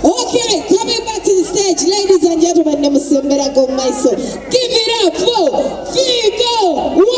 Okay, coming back to the stage, ladies and gentlemen, give it up for Figo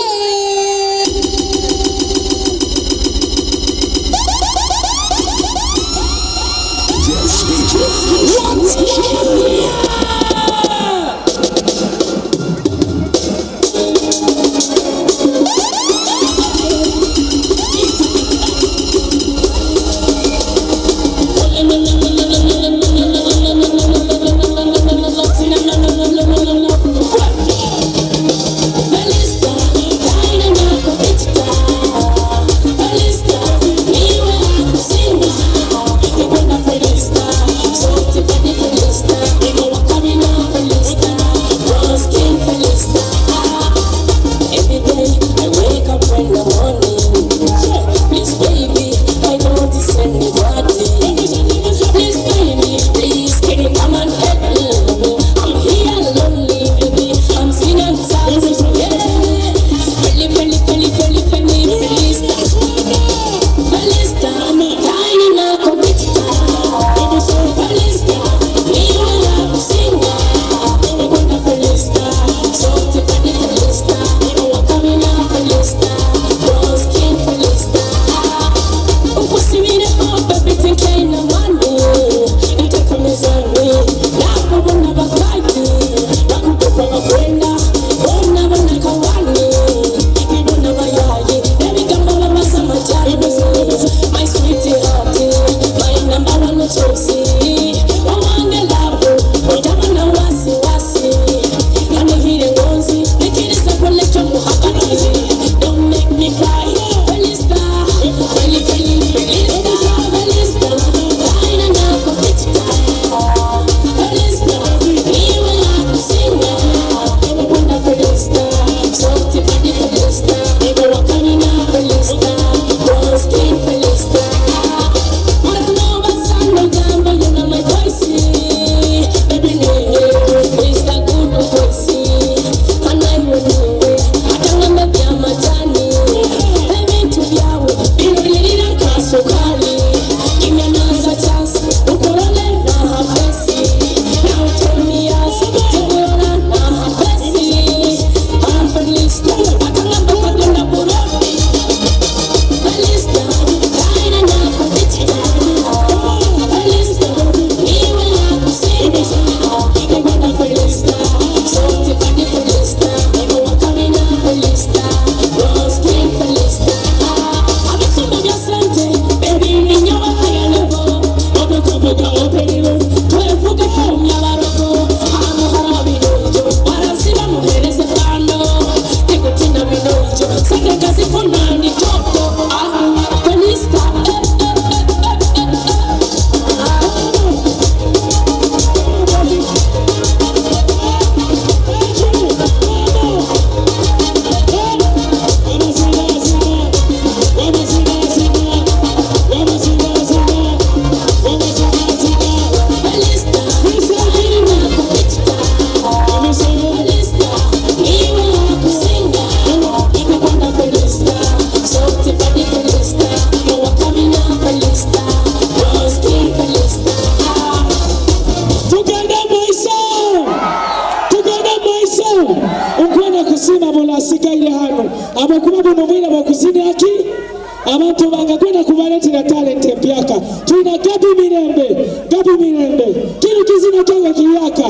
abantu bangakwenda kubaletera talent empyaka tuina Gabi Mirembe kino kizina kyange kiyaka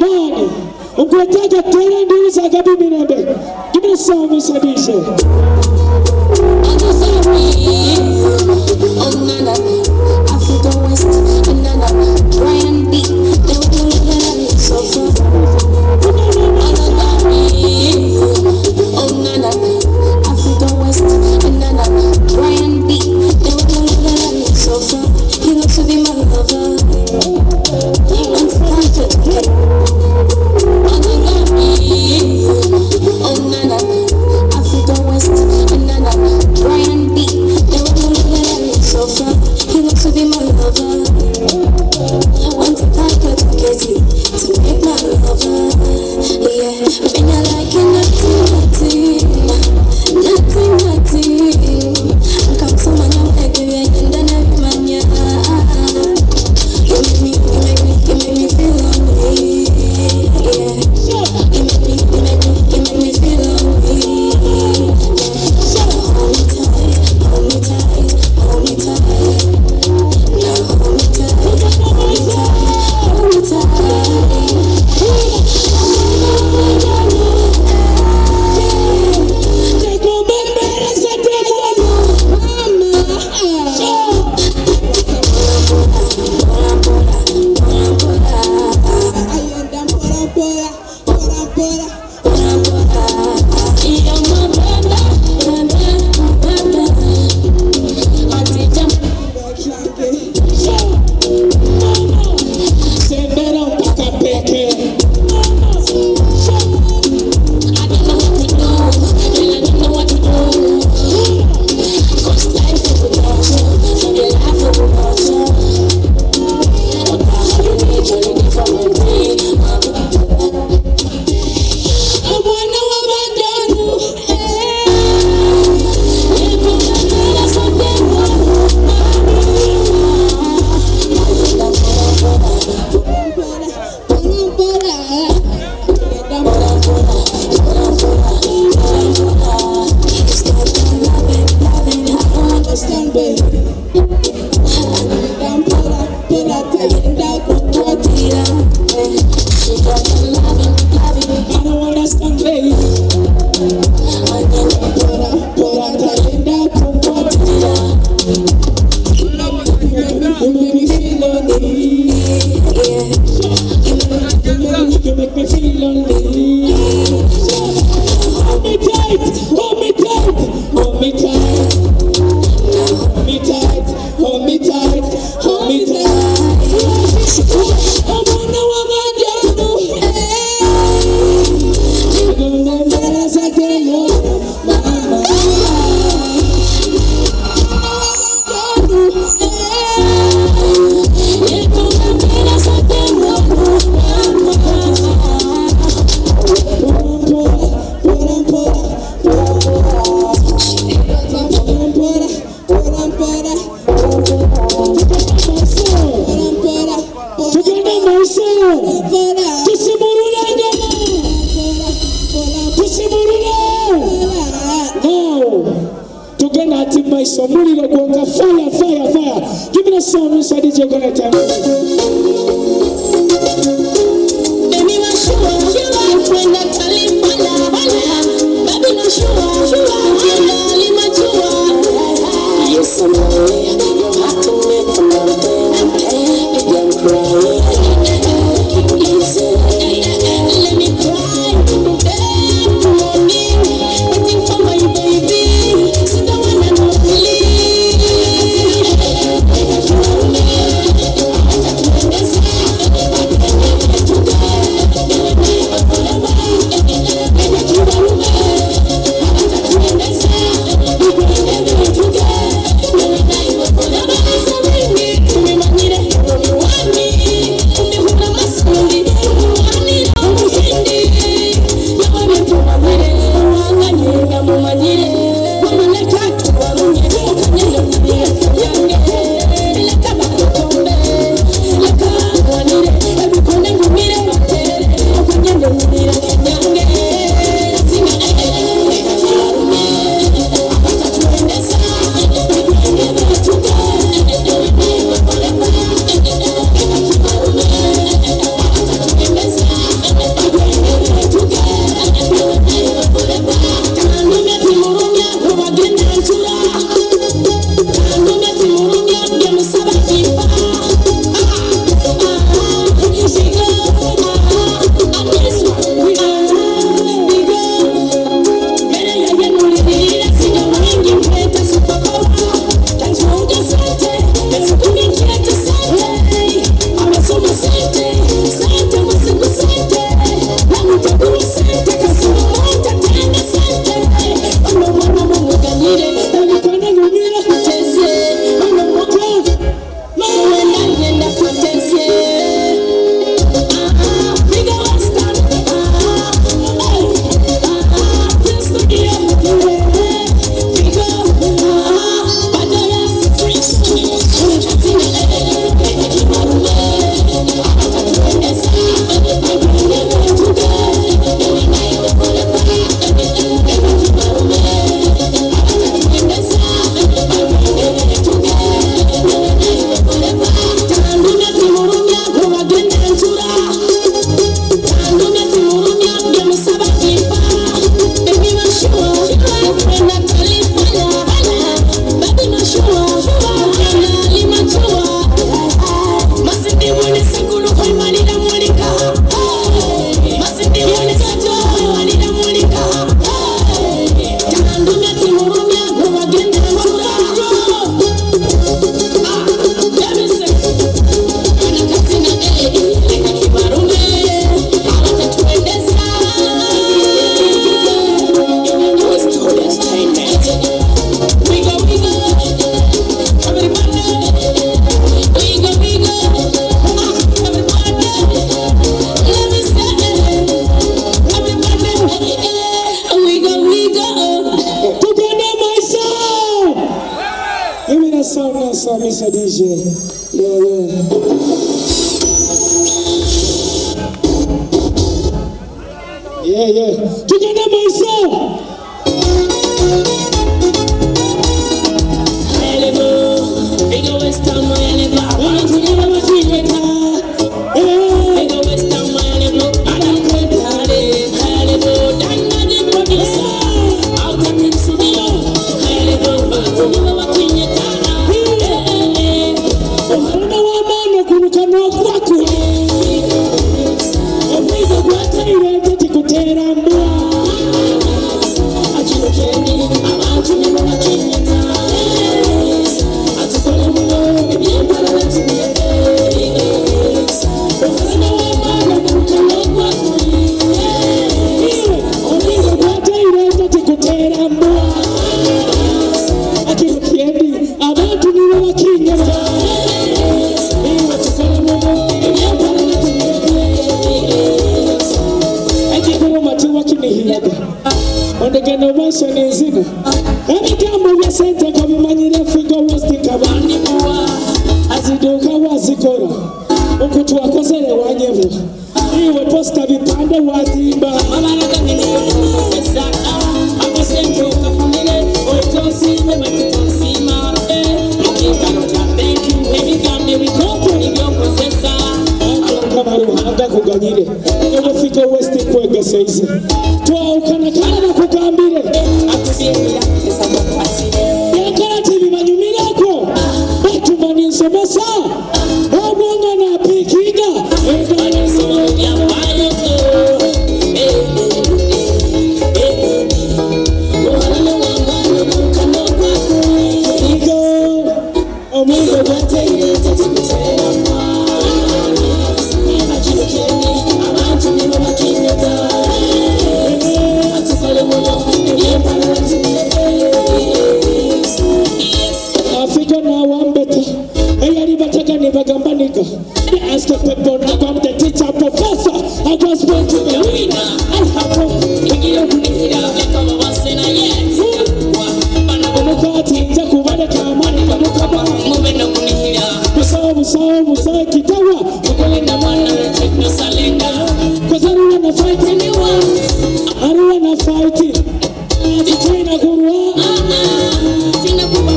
bani ukwetaka talent za Gabi Mirembe give me some Mr. DJ Africa West and Brian B. They were doing that so far. Africa West and Brian B. They were doing that so far. He looks to be my lover. Africa West and Brian B. They were Somebody go fire, fire, fire. Give me the sound, Mr. DJ gonna tell me. Baby, no sure, when I tell you, baby, no sure, yes, I'm away. You have to make a mountain. Begin crying. Easy. Let me cry. Good morning. Waiting for my baby. Sit down and don't leave. Mr. DJ. Yeah. Together myself. Sema manyire ebafika West kwega saizi twawukana kana nakugambire yakala tibi banyumirako batumani nsomesa obwonga napikinga they asked the people to come, the teacher, professor, I was born to be a winner. I have hope. Musa kitawa because I don't wanna fight anyone. I don't wanna fight it. Tina Gurua. Tina Gurua.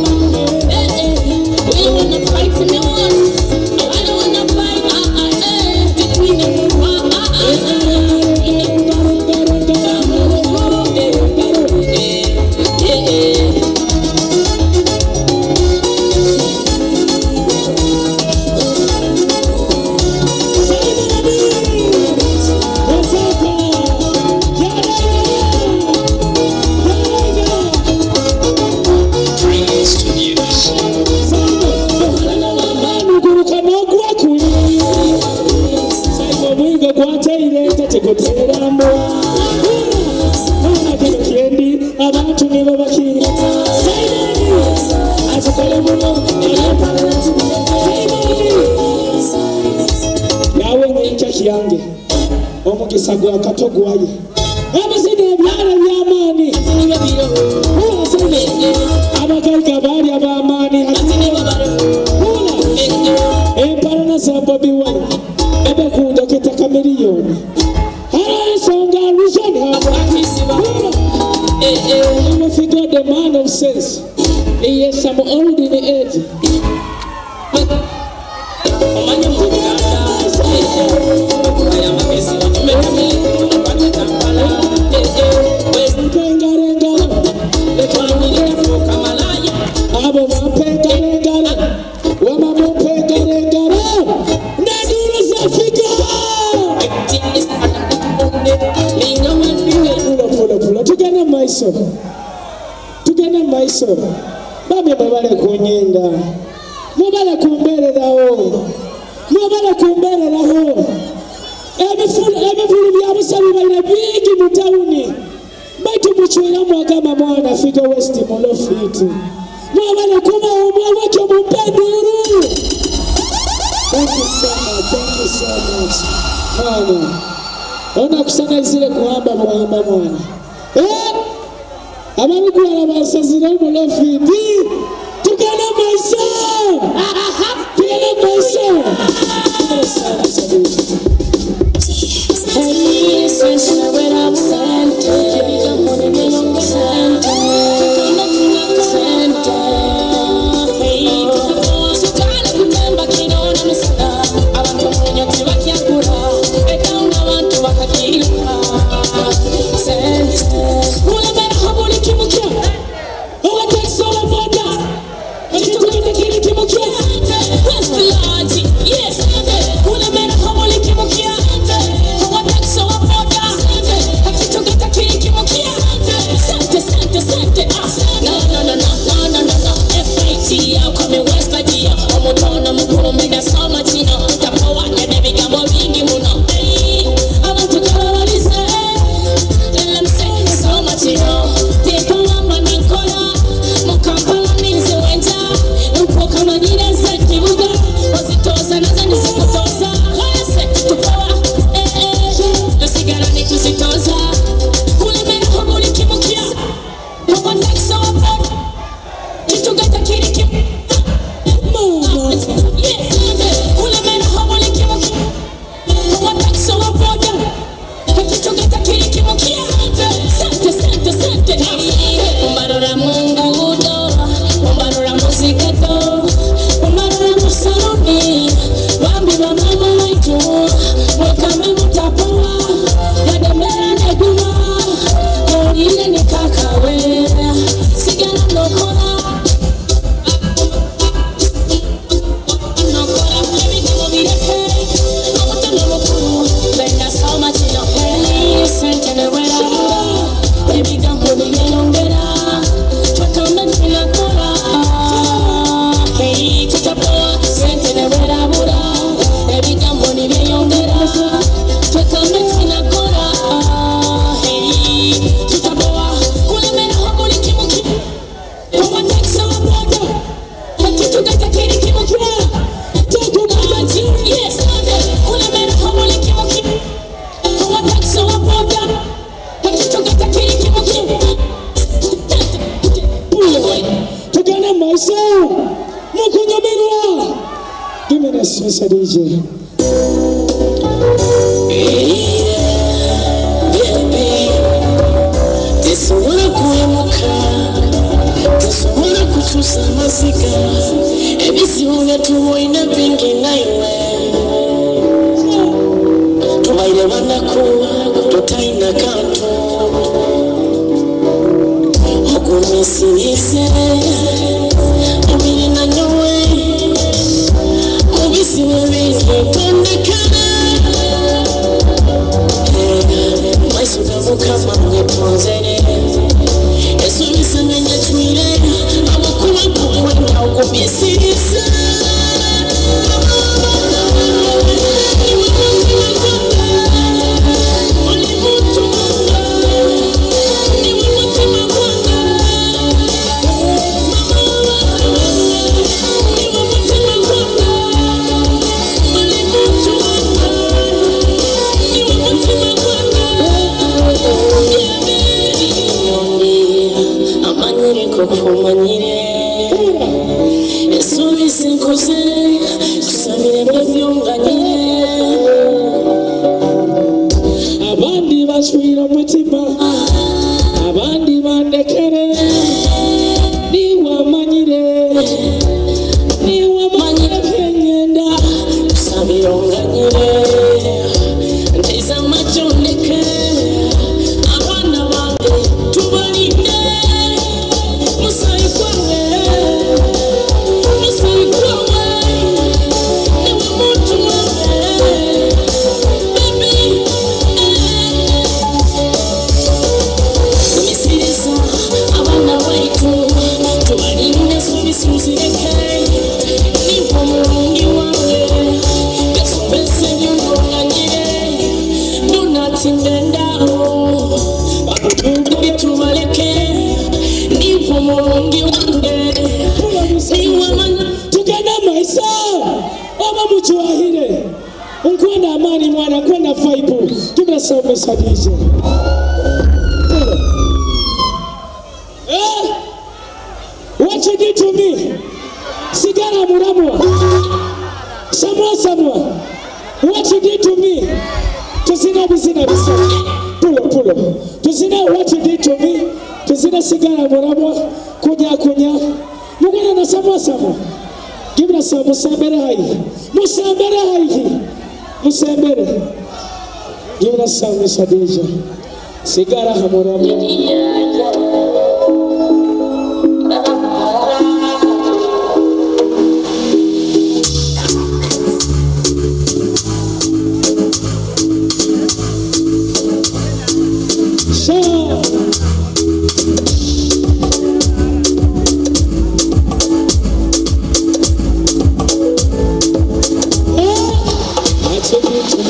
We don't wanna fight anyone. I don't wanna fight. Tina Gurua. Abantu nibo bakiri azikole muno yawe nyencha kiyange omukisa gwa katogwaye abazide ebyala by'amaani abagaiga baali ab'amaani empalana za Bobi Wine ebekundoketa kamiriyoni ensonga aluzoni I figure the man of sense. Yes, I'm old in the age. Tugenda maiso bamye babale kunyenda mubale kumbereraho ebifulu bya busabi balina bingi mu tawuni baitu muchwera mwagamba mwana fika West Molofiti mubale kuma omwawakyo mumpenduru. Thank you so much mwana ona kusana izile kuhamba mwana ababikula basazira Molofiti tugenda maiso Yes, Mr. DJ. Abandi bashwira mutima, abandi bandekere, ni wamanyire penyenda, sabironganyire, ndiza machoneke, abana bange tubalinde, musaikwawe, niwe muntu wawe, baby. Tukenda maisha Oba mutuahire Unkwenda amani mwana kwenda faibu Kibra saume sadije What you did to me Sigara muramwa Samwa What you did to me Tuzina bizina Pulo Tuzina what you did to me Tuzina sigara muramwa Kunya Mugana na samwa Gibra sa musambere hai Musambere Gibra sa musadija Sigara hamuramwa What you did to me?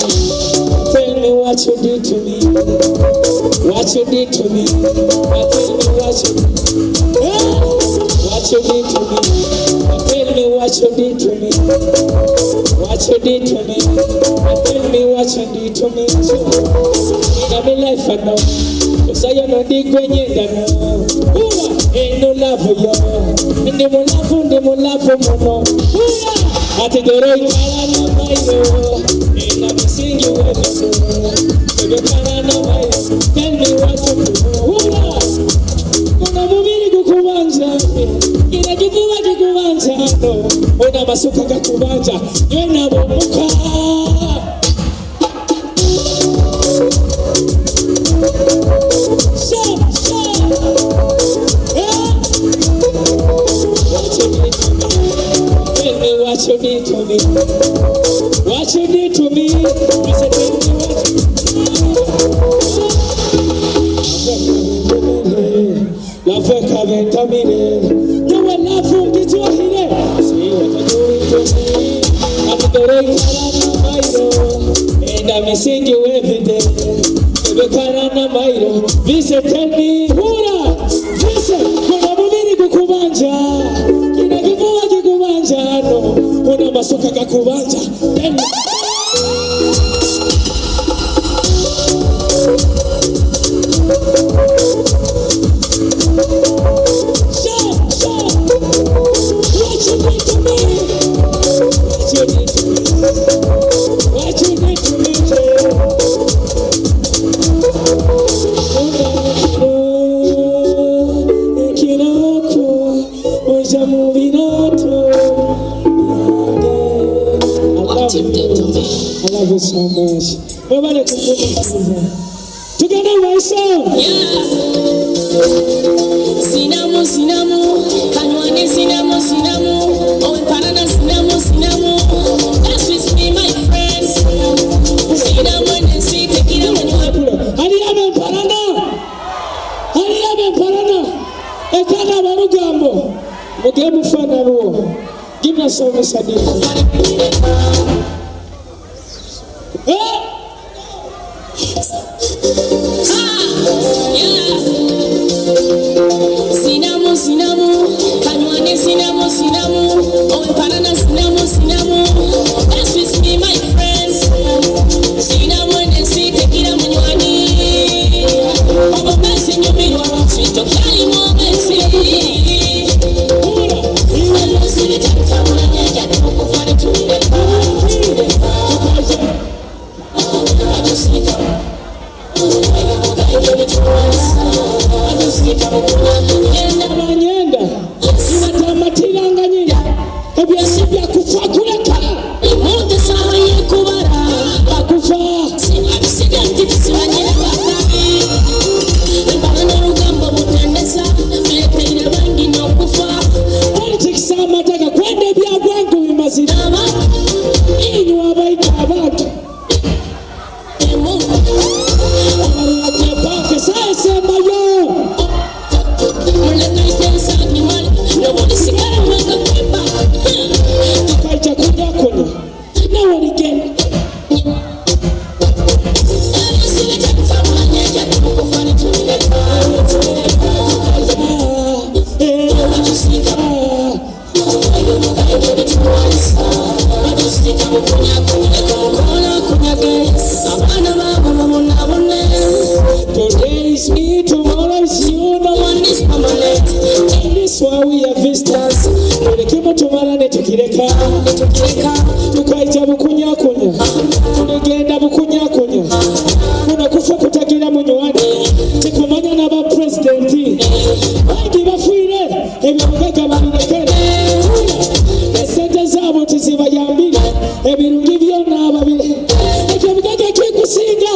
What you did to me? Tell me what you did to me? Tell me what you did to me? What you did to me? Tell me what you did to me? In my life I know, cause I know the grenade I know. Ain't no love for you. And they will love for mono. I take the right color of my love. And I'm singing you everything. Tell me what to do. Kuna mumiri kukubanja Ina kifuwa kikubanja Ona masuka kakubanja Yena bomuka Tell me what you did to me. What you did to me. You said tell me what you did. La feka ventamine. You will laugh for the joy here. See what you're doing to me. I'm the rain and I'm missing you every day. The Karana Mairo. Visit tell me hura. Visit. Kuna mumiri kukubanja. Kina kifuwa kikubanja no. Kuna masuka kakubanja. Tell me. What you did to me? What you did to me? What you need to be I love you so much. Nobody can do this. Together, my song. Yeah. Sinamo, sinamo, kanywane sinamo, sinamo. Oh, parana sinamo, sinamo. That's with me, my friends. Sinamo and see, take it out when you have. Hariyabe parana. Hariyabe parana. Ekana barugambo. Mugebu fana ruo. Give us some message. Sinamo, sinamo, kanywane sinamo, sinamo. Oh, parana sinamo, sinamo. That's with me, my friends. Sinamo and see, take it out when you are near. Oh, Messi, you mean what? Sweet to carry more Messi. Nyenda inatamatiranga nyinyi ebyasibya kufa kuleka Monte sawa yekubara bakufa abisiga ntikisimanye bakabi Mbana rugambo mutendesa bileteire bangi nokufa politics amataka kwenda ebyagwangu bimazira inyu abaita abantu abalwatepake saesembayo tukaija kunyakunya nawe ligenda Today is me, tomorrow is you, no one is permanent. And this why we are visitors. Tulekimo tumalane tukireka tukaija bukunyakunya tuligenda bukunyakunya kunakufa kutagira munywani tikumanya n'aba presidenti bangi bafiire ebyobugaga babirekere esente zaabo tizibayambire ebirungi byonna ababire ekyobugaga kikusinga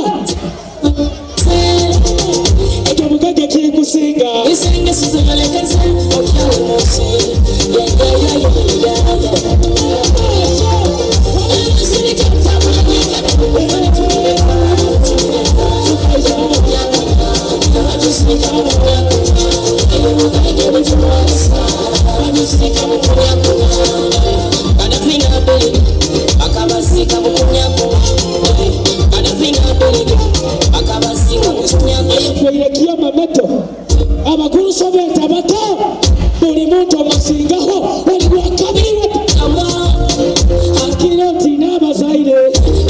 ekyobugaga kikusinga Isenge sizibalekeze okyawe munsi kwerekya amameto abakulu sobeta bato buli muntu omusingaho oli wakabiri akiroti n'abazaire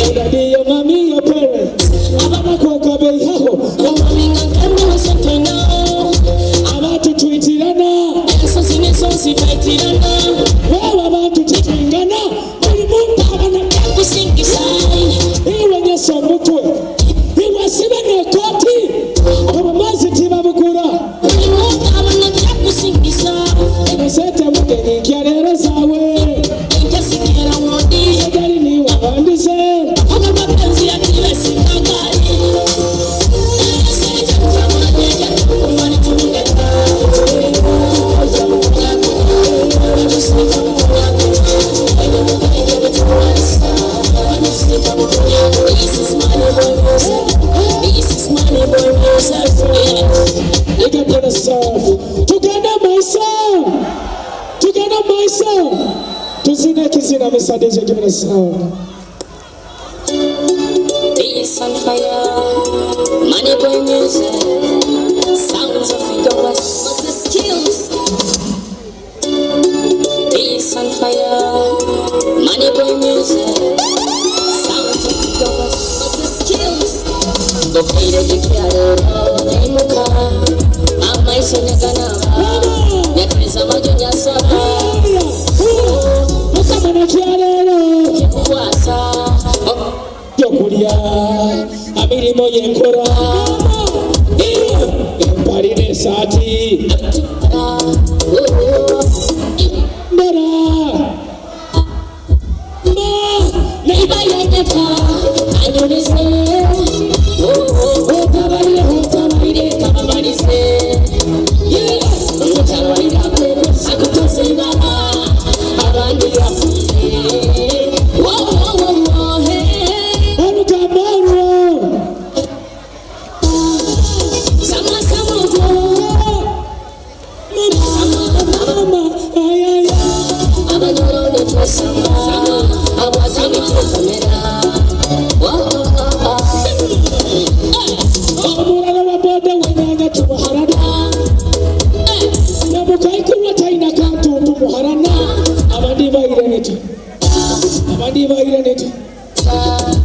edadiyo mami yo parents abanakwokabeihaho abantu twitirana waba abantu tutingana buli muntu abana iwe nyesa omutwe iwe sibe nekoti obumazi tibabugura esete mugenyi nkyalero zawe egali niwabandise Together my song. Tuzine kizina misadeje, give me the sound. Peace on fire, money boy music, sounds of Finger West, what's the skills? Peace on fire, money boy music, sounds of Finger West, what's the skills? The Peter Dikiaro, Nemuka, Mama Isonagana, Neprisa Majonya Sara, Mukamana kialero, Kuasa, Amirimo yenkora empali n'esaati mbera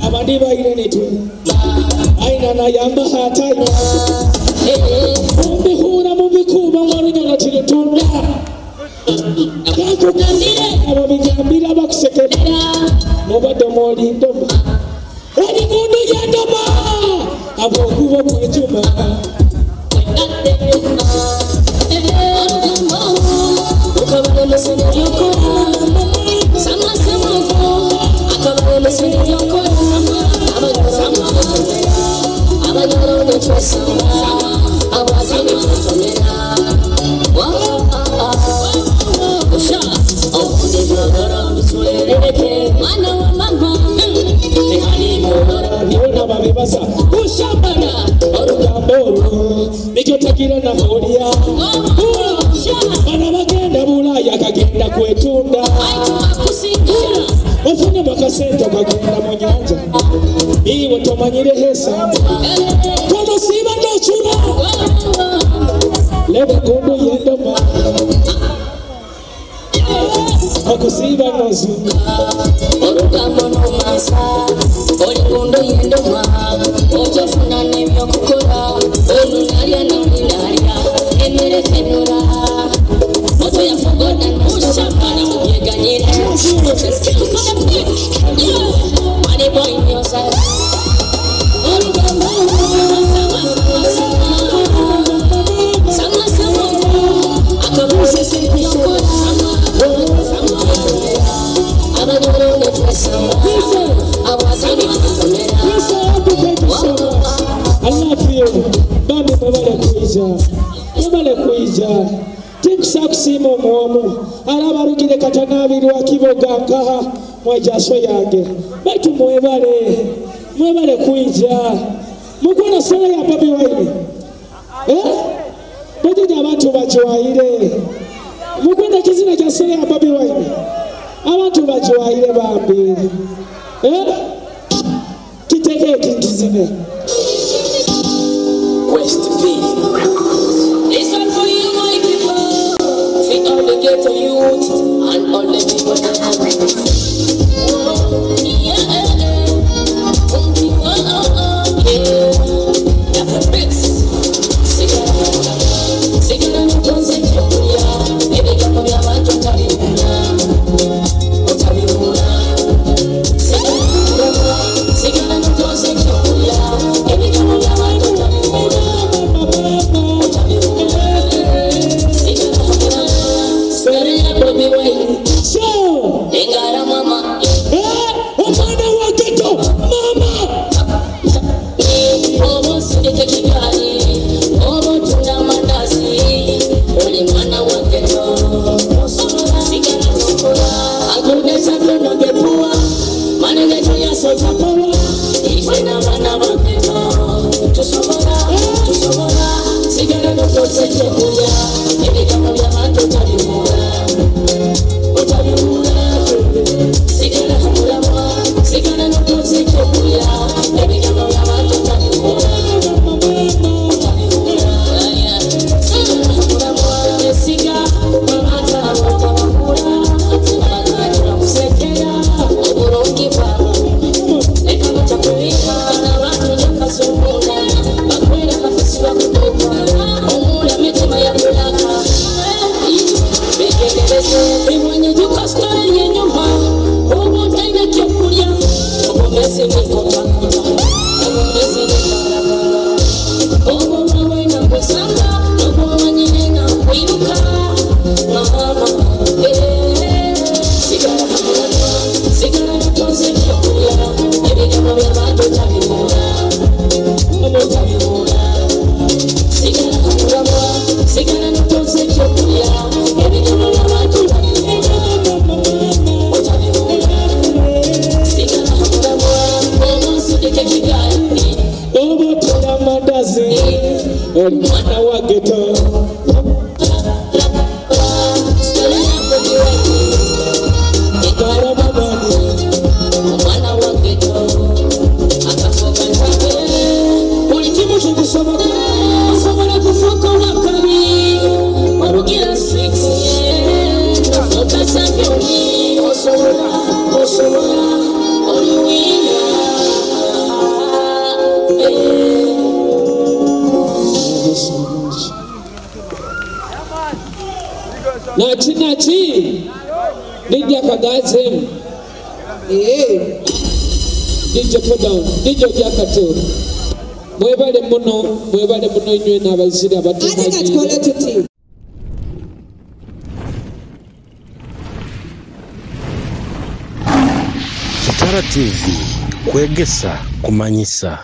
abandi bayirenetu aina na yamba hatai mbihura mubikuba mwarunyona tilutunda kakugambire ababigambira bakusekerera mubadde mwolindoma oli mundu yandoma abokuba kwejuma Nikyotakira na horia bana bagenda bulaya kagenda kwetunda ofune makasente kagenda mu nyanja iwe tomanyire hesa kono siba ndochura lebe kundu yendoma okusiba nozu orugamo nomasa oli kundu yendoma ojofuna nebyo kukora olunalya nolinalya emere tenura moto ya fogoda noshapana muyeganyira money boy in your side orugamo sama akabuse sipiyoko Tikusima omwomu alabarugire katanabirwa kiboga nkaha mwejaso yange baitu mwebale kuija mukuna sala ya Bobi Wine bajja abantu bachiwaire mukuna kizina kya sala ya Bobi Wine abantu bachiwaire bambi kiteke kizine West B. It's all for you, my people. For all the ghetto youth and all the people that have it. oli mwana wa ghetto. Nachi DJ Kagazem DJ put down DJ Jakato mwebale muno nywe n'abazira batumaji. Kitara TV kwegesa kumanyisa.